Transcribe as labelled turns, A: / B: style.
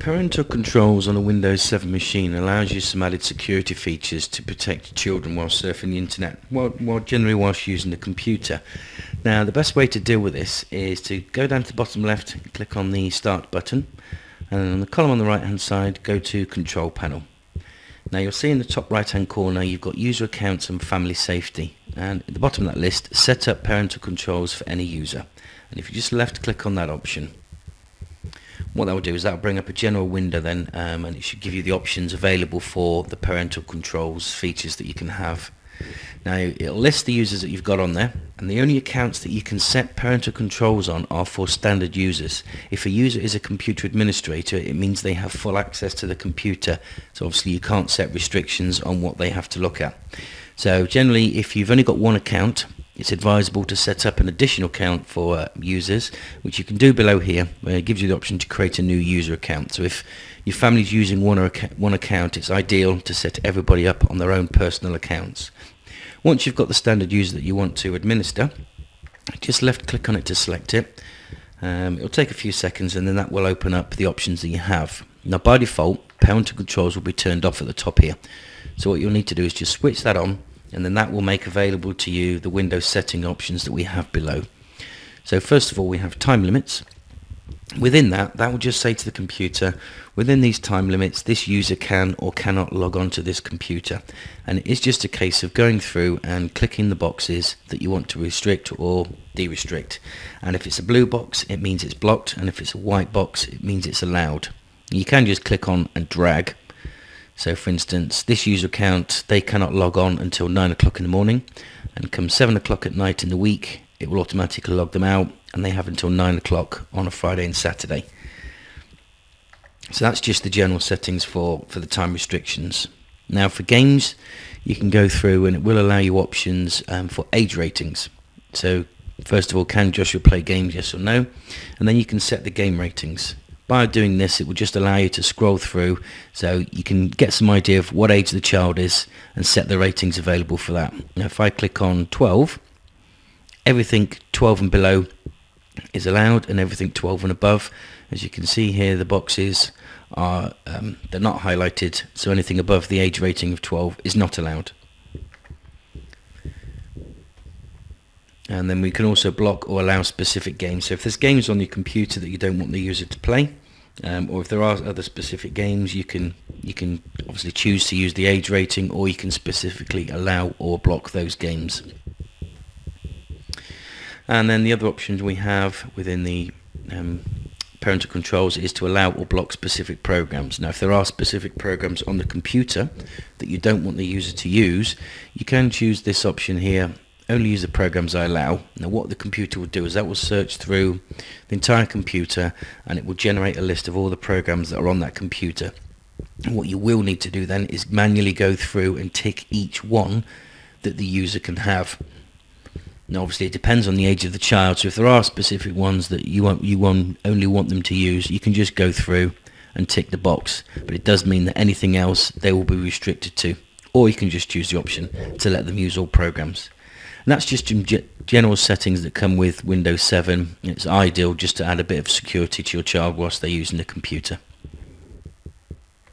A: Parental controls on a Windows 7 machine allows you some added security features to protect your children while surfing the internet, generally whilst using the computer. Now, the best way to deal with this is to go down to the bottom left, click on the Start button, and on the column on the right hand side, go to Control Panel. Now you'll see in the top right hand corner you've got User Accounts and Family Safety, and at the bottom of that list, Set up parental controls for any user. And if you just left click on that option, what that will do is that will bring up a general window then, and it should give you the options available for the parental controls features that you can have. Now it'll list the users that you've got on there, and the only accounts that you can set parental controls on are for standard users. If a user is a computer administrator, it means they have full access to the computer, so obviously you can't set restrictions on what they have to look at. So generally, if you've only got one account, it's advisable to set up an additional account for users, which you can do below here, where it gives you the option to create a new user account. So if your family's using one account, it's ideal to set everybody up on their own personal accounts. Once you've got the standard user that you want to administer, just left click on it to select it. It'll take a few seconds, and then that will open up the options that you have. Now by default, parental controls will be turned off at the top here. So what you'll need to do is just switch that on, and then that will make available to you the Windows setting options that we have below. So first of all, we have time limits. Within that will just say to the computer, within these time limits, this user can or cannot log on to this computer. And it is just a case of going through and clicking the boxes that you want to restrict or de-restrict. And if it's a blue box, it means it's blocked, and if it's a white box, it means it's allowed. You can just click on and drag. So for instance, this user account, they cannot log on until 9 o'clock in the morning, and come 7 o'clock at night in the week, it will automatically log them out, and they have until 9 o'clock on a Friday and Saturday. So that's just the general settings for the time restrictions. Now for games, you can go through and it will allow you options for age ratings. So first of all, can Joshua play games, yes or no? And then you can set the game ratings. By doing this, it will just allow you to scroll through, so you can get some idea of what age the child is and set the ratings available for that. Now if I click on 12, everything 12 and below is allowed, and everything 12 and above, as you can see here, the boxes are they're not highlighted, so anything above the age rating of 12 is not allowed. And then we can also block or allow specific games. So if there's games on your computer that you don't want the user to play, or if there are other specific games, you can obviously choose to use the age rating, or you can specifically allow or block those games. And then the other options we have within the parental controls is to allow or block specific programs. Now if there are specific programs on the computer that you don't want the user to use, you can choose this option here, only use the programs I allow. Now what the computer will do is that will search through the entire computer, and it will generate a list of all the programs that are on that computer. And what you will need to do then is manually go through and tick each one that the user can have. Now obviously it depends on the age of the child, so if there are specific ones that you only want them to use, you can just go through and tick the box, but it does mean that anything else they will be restricted to, or you can just choose the option to let them use all programs. And that's just general settings that come with Windows 7. It's ideal just to add a bit of security to your child whilst they're using the computer.